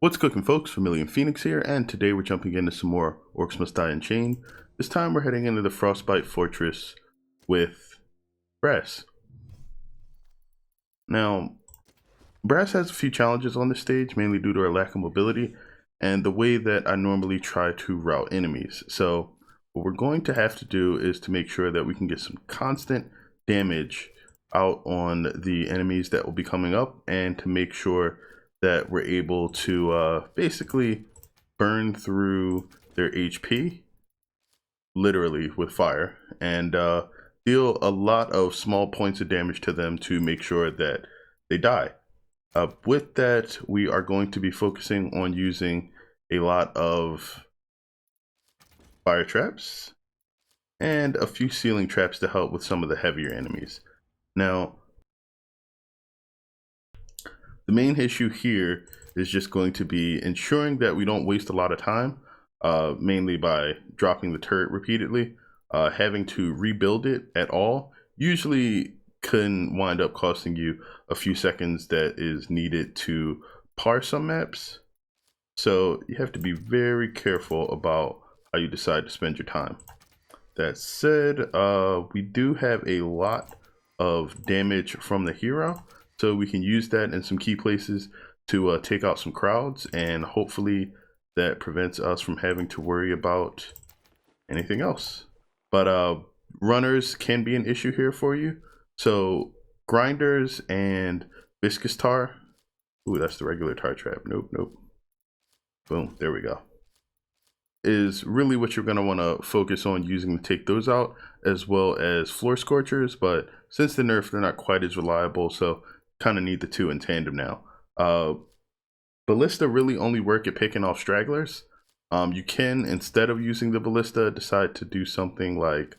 What's cooking, folks? Vermillion Phoenix here, and today we're jumping into some more Orcs Must Die Unchained. This time we're heading into the Frostbite Fortress with Brass. Now, Brass has a few challenges on this stage, mainly due to her lack of mobility and the way that I normally try to route enemies. So what we're going to have to do is to make sure that we can get some constant damage out on the enemies that will be coming up, and to make sure that we're able to basically burn through their HP, literally with fire, and deal a lot of small points of damage to them to make sure that they die. With that, we are going to be focusing on using a lot of fire traps and a few ceiling traps to help with some of the heavier enemies. Now, the main issue here is just going to be ensuring that we don't waste a lot of time, mainly by dropping the turret repeatedly. Having to rebuild it at all usually can wind up costing you a few seconds that is needed to parse some maps. So you have to be very careful about how you decide to spend your time. That said, we do have a lot of damage from the hero, so we can use that in some key places to take out some crowds, and hopefully that prevents us from having to worry about anything else. But runners can be an issue here for you. So grinders and viscous tar. Ooh, that's the regular tar trap. Nope, nope. Boom, there we go. Is really what you're going to want to focus on using to take those out, as well as floor scorchers. But since the nerf, they're not quite as reliable, so kind of need the two in tandem now. Ballista really only work at picking off stragglers. You can, instead of using the ballista, decide to do something like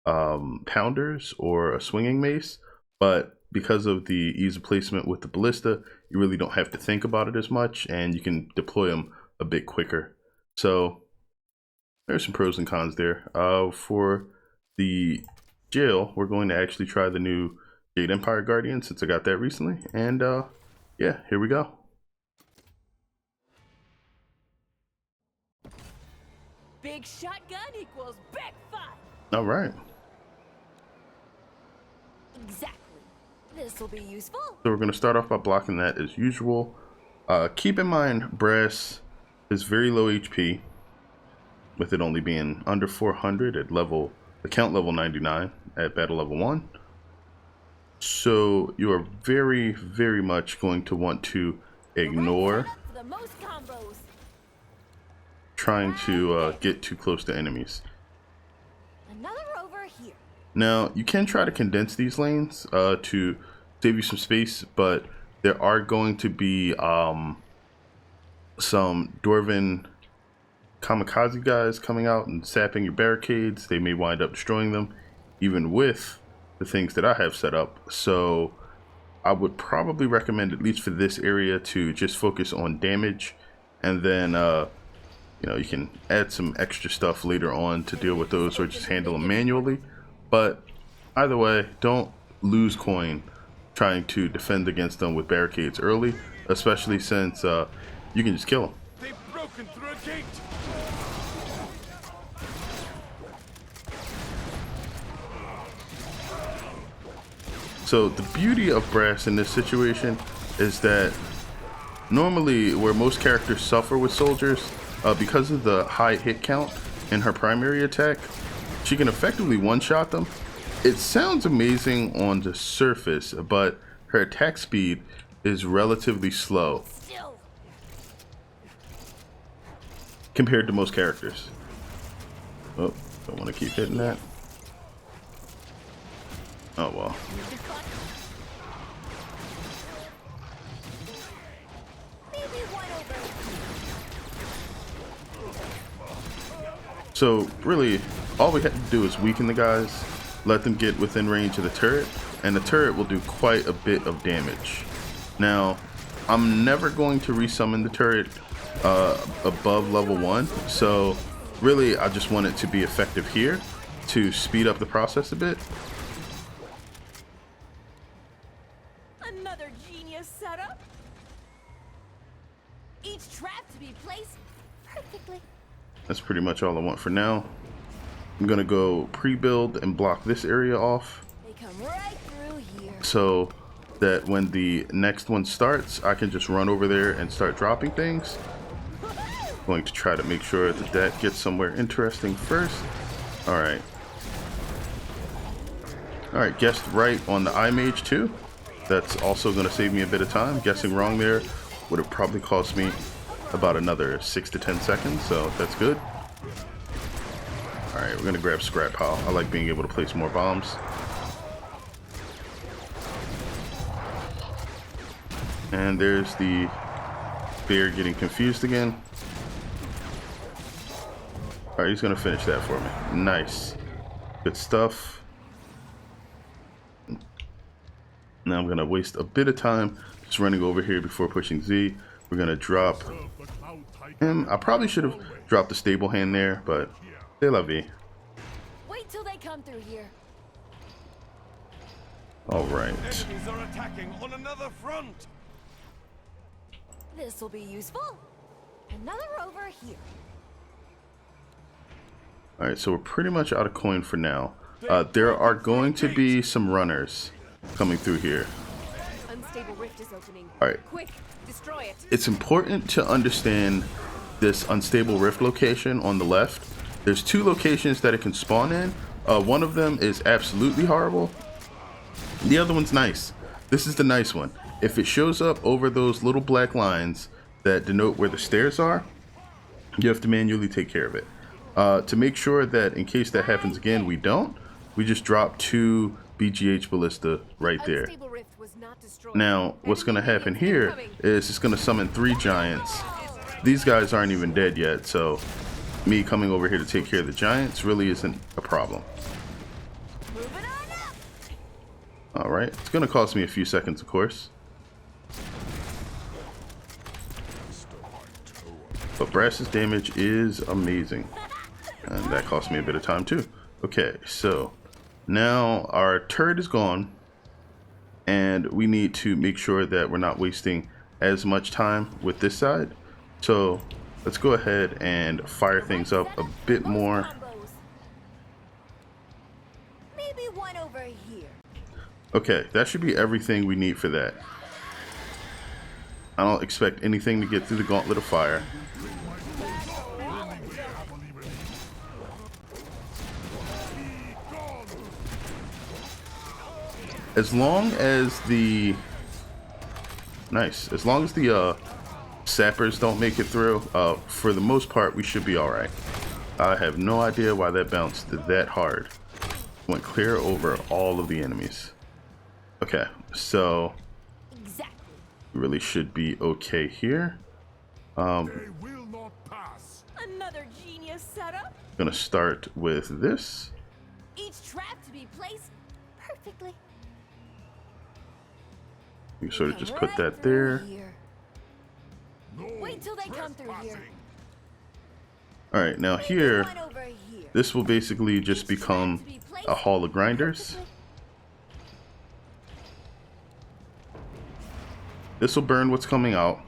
pounders or a swinging mace, but because of the ease of placement with the ballista, you really don't have to think about it as much, and you can deploy them a bit quicker. So there's some pros and cons there. For the jail, we're going to actually try the new Jade Empire Guardian, since I got that recently, and yeah, here we go. Big shotgun equals big fun. All right. Exactly. This will be useful. So we're going to start off by blocking that as usual. Keep in mind, Brass is very low HP, with it only being under 400 at account level 99 at battle level 1. So you are very, very much going to want to ignore trying to get too close to enemies. Another over here. Now, you can try to condense these lanes to save you some space, but there are going to be some Dwarven kamikaze guys coming out and sapping your barricades. They may wind up destroying them, even with the things that I have set up. So I would probably recommend, at least for this area, to just focus on damage, and then you know, you can add some extra stuff later on to deal with those, or just handle them manually. But either way, don't lose coin trying to defend against them with barricades early, especially since you can just kill them. They've broken through a gate. So the beauty of Brass in this situation is that normally where most characters suffer with soldiers, because of the high hit count in her primary attack, she can effectively one-shot them. It sounds amazing on the surface, but her attack speed is relatively slow compared to most characters. Oh, don't want to keep hitting that. Oh well. So really, all we have to do is weaken the guys, let them get within range of the turret, and the turret will do quite a bit of damage. Now, I'm never going to resummon the turret above level 1, so really I just want it to be effective here to speed up the process a bit. Another genius setup. Each trap to be placed perfectly. That's pretty much all I want for now. I'm gonna go pre-build and block this area off, They come right through here. so that when the next one starts, I can just run over there and start dropping things. Going to try to make sure that that gets somewhere interesting first. Alright. Alright, guessed right on the eye mage too. That's also going to save me a bit of time. Guessing wrong there would have probably cost me about another 6 to 10 seconds, so that's good. Alright, we're going to grab scrap pile. I like being able to place more bombs. And there's the bear getting confused again. Alright, he's going to finish that for me. Nice. Good stuff. Now I'm going to waste a bit of time just running over here before pushing Z. We're going to drop him. I probably should have dropped the stable hand there, but c'est la vie. Wait till they come through here. Alright. Enemies are attacking on another front. This will be useful. Another over here. Alright, so we're pretty much out of coin for now. There are going to be some runners coming through here. Unstable rift is opening. Alright. Quick, destroy it. It's important to understand this unstable rift location on the left. There's two locations that it can spawn in. One of them is absolutely horrible. The other one's nice. This is the nice one. If it shows up over those little black lines that denote where the stairs are, you have to manually take care of it. To make sure that in case that happens again, we don't, we just drop 2 BGH ballista right there. Unstable rift was not destroyed. Now, what's going to happen here is it's going to summon 3 giants. These guys aren't even dead yet, so me coming over here to take care of the giants really isn't a problem. Moving on up. Alright, it's going to cost me a few seconds, of course. But Brass's damage is amazing. And that cost me a bit of time too. Okay, so now our turret is gone. And we need to make sure that we're not wasting as much time with this side. So let's go ahead and fire things up a bit more. Maybe one over here. Okay, that should be everything we need for that. I don't expect anything to get through the gauntlet of fire. As long as the sappers don't make it through, for the most part we should be alright. I have no idea why that bounced that hard. Went clear over all of the enemies. Okay, so we really should be okay here. They will not pass. Another genius setup. Gonna start with this. Each trap to be placed perfectly. You sort of just put that there. No Wait till they come through here. Alright, now here, this will basically just become a hall of grinders. This will burn what's coming out,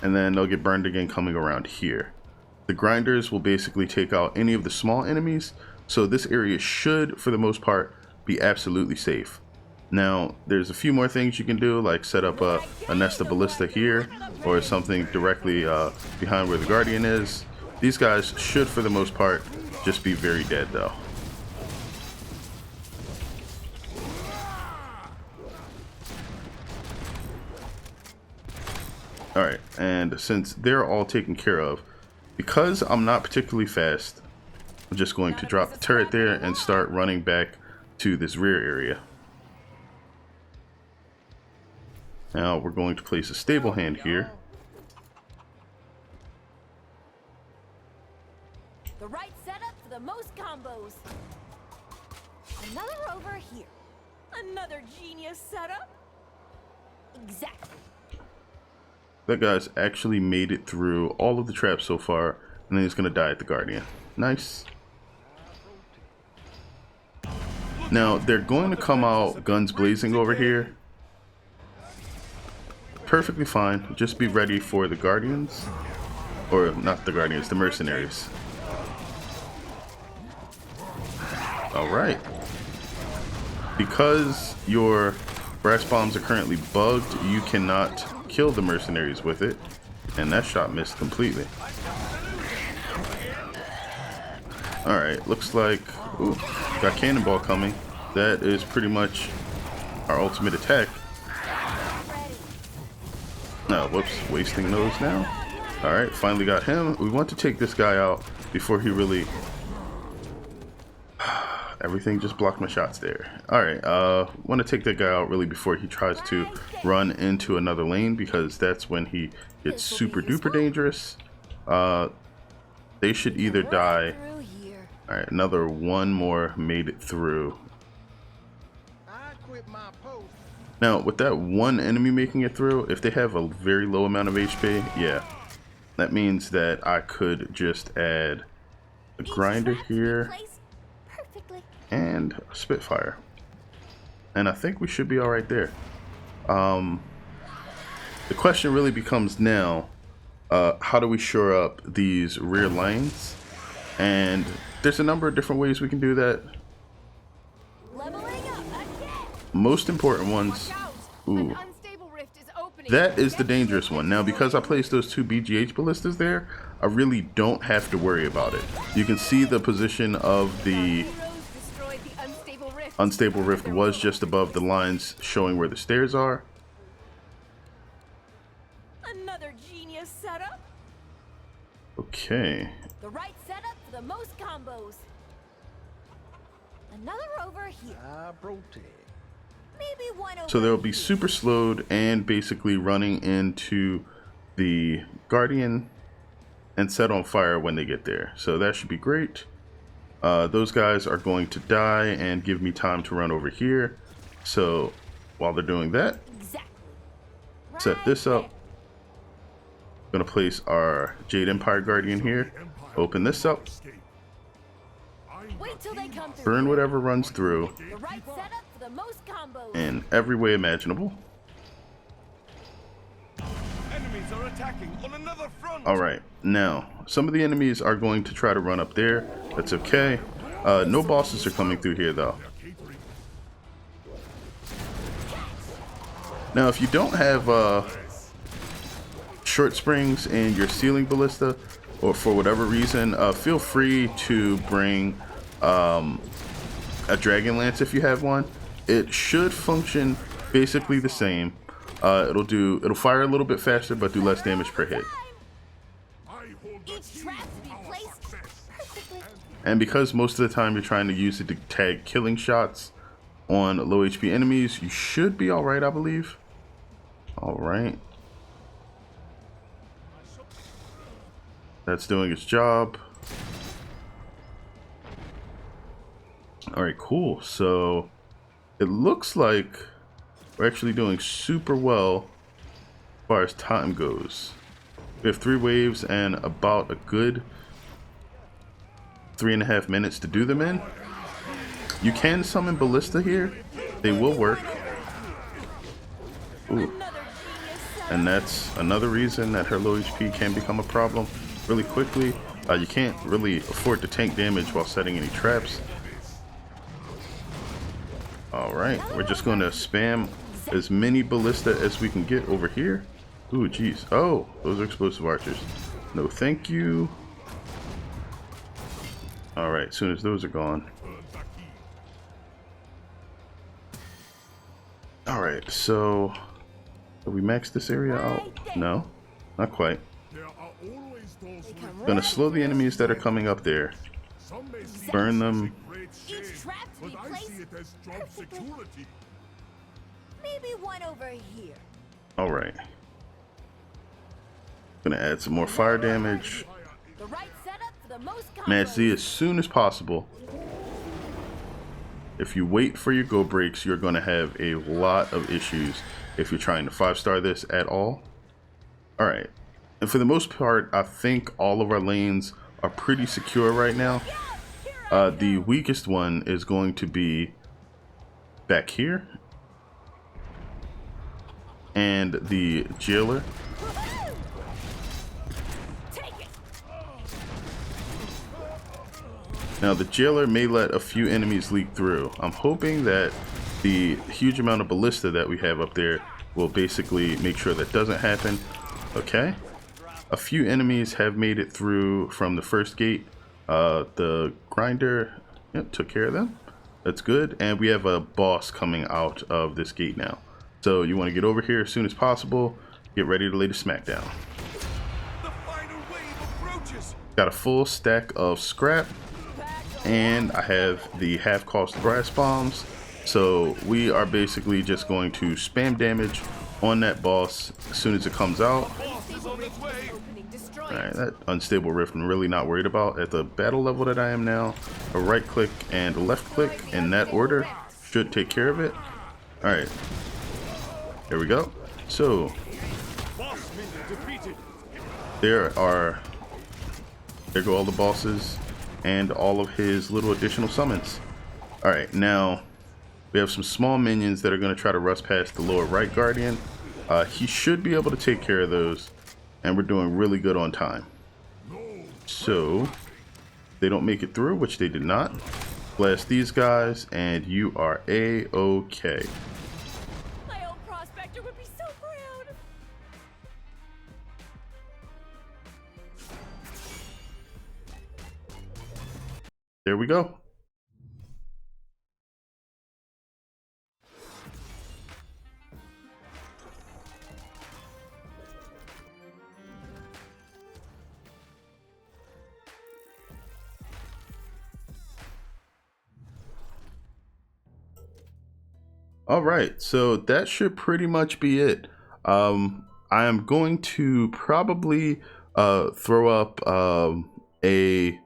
and then they'll get burned again coming around here. The grinders will basically take out any of the small enemies, so this area should, for the most part, be absolutely safe. Now, there's a few more things you can do, like set up a nest of ballista here, or something directly behind where the Guardian is. These guys should, for the most part, just be very dead, though. Alright, and since they're all taken care of, because I'm not particularly fast, I'm just going to drop the turret there and start running back to this rear area. Now we're going to place a stable hand here. The right setup for the most combos. Another over here. Another genius setup. Exactly. That guy's actually made it through all of the traps so far, and then he's going to die at the Guardian. Nice. Now, they're going to come out guns blazing over here. Perfectly fine. Just be ready for the Guardians. Or not the Guardians, the Mercenaries. Alright. Because your brass bombs are currently bugged, you cannot kill the Mercenaries with it. And that shot missed completely. Alright, looks like... Ooh, got Cannonball coming. That is pretty much our ultimate attack. No, whoops, wasting those now. Alright, finally got him. We want to take this guy out before he really... Everything just blocked my shots there. Alright, want to take that guy out really before he tries to run into another lane, because that's when he gets super duper dangerous. They should either die... Alright, another one more made it through. Now, with that one enemy making it through, if they have a very low amount of HP, yeah, that means that I could just add a grinder here and a Spitfire. And I think we should be alright there. The question really becomes now, how do we shore up these rear lanes? And there's a number of different ways we can do that. Most important ones. Ooh. That is the dangerous one. Now, because I placed those two BGH ballistas there, I really don't have to worry about it. You can see the position of the unstable rift was just above the lines showing where the stairs are. Another genius setup. Okay. The right setup for the most combos. Another over here. Maybe one over. So they'll be super slowed and basically running into the Guardian and set on fire when they get there. So that should be great. Those guys are going to die and give me time to run over here. So while they're doing that, set this up. Gonna place our Jade Empire Guardian here. Open this up. Wait till they come through. Burn whatever runs through The right setup for the most combos. in every way imaginable. Enemies are attacking on another front. Alright, now, some of the enemies are going to try to run up there. That's okay. No bosses are coming through here, though. Now, if you don't have short springs in your ceiling ballista, or for whatever reason, feel free to bring a Dragon Lance if you have one. It should function basically the same. It'll fire a little bit faster, but do less damage per hit. Each trap to be placed perfectly. And because most of the time you're trying to use it to tag killing shots on low HP enemies, you should be alright, I believe. Alright. That's doing its job. Alright, cool. So it looks like we're actually doing super well as far as time goes. We have 3 waves and about a good 3.5 minutes to do them in. You can summon Ballista here. They will work. Ooh. And that's another reason that her low HP can become a problem really quickly. You can't really afford to tank damage while setting any traps. Alright, we're just going to spam as many Ballista as we can get over here. Ooh, jeez. Oh, those are explosive archers. No thank you. Alright, as soon as those are gone. Alright, so have we maxed this area out? No, not quite. There are always those with Gonna slow the enemies that are coming up there. some may see Burn it as a them. great shame, Each trap to but be I placed see it as job perfectly. security. Maybe one over here. Alright. Gonna add some more fire damage. The right setup for the most combos. Match Z as soon as possible. If you wait for your go breaks, you're gonna have a lot of issues if you're trying to 5-star this at all. Alright. And for the most part, I think all of our lanes are pretty secure right now. The weakest one is going to be back here. And the jailer. Take it. Now the jailer may let a few enemies leak through. I'm hoping that the huge amount of ballista that we have up there will basically make sure that doesn't happen. Okay. A few enemies have made it through from the first gate. The grinder, yep, took care of them. That's good. And we have a boss coming out of this gate now. So you want to get over here as soon as possible. Get ready to lay the smackdown. The final wave approaches. Got a full stack of scrap. And I have the half-cost brass bombs. So we are basically just going to spam damage on that boss as soon as it comes out. Boss is on its way. Alright, that unstable rift I'm really not worried about. At the battle level that I am now, a right click and a left click in that order should take care of it. Alright, there we go. So, Boss minion defeated. there go all the bosses and all of his little additional summons. Alright, now we have some small minions that are going to try to rush past the lower right guardian. He should be able to take care of those. And we're doing really good on time. So, they don't make it through, which they did not. Blast these guys, and you are A-okay. My old prospector would be so proud. There we go. All right, so that should pretty much be it. I am going to probably throw up a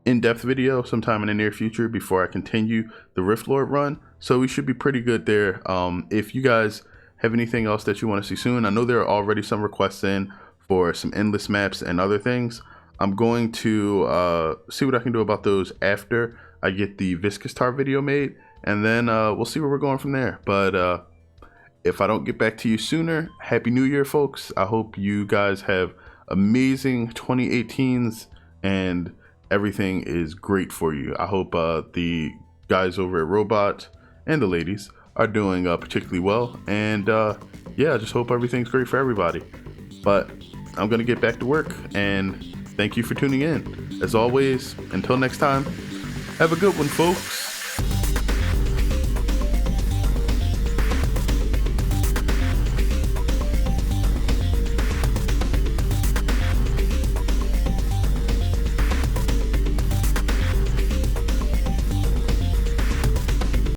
in-depth video sometime in the near future before I continue the Rift Lord run. So we should be pretty good there. If you guys have anything else that you want to see soon, I know there are already some requests in for some endless maps and other things. I'm going to see what I can do about those after I get the Viscous Tar video made. And then we'll see where we're going from there. But if I don't get back to you sooner, Happy New Year, folks. I hope you guys have amazing 2018s and everything is great for you. I hope the guys over at Robot and the ladies are doing particularly well. And yeah, I just hope everything's great for everybody. But I'm going to get back to work. And thank you for tuning in. As always, until next time, have a good one, folks.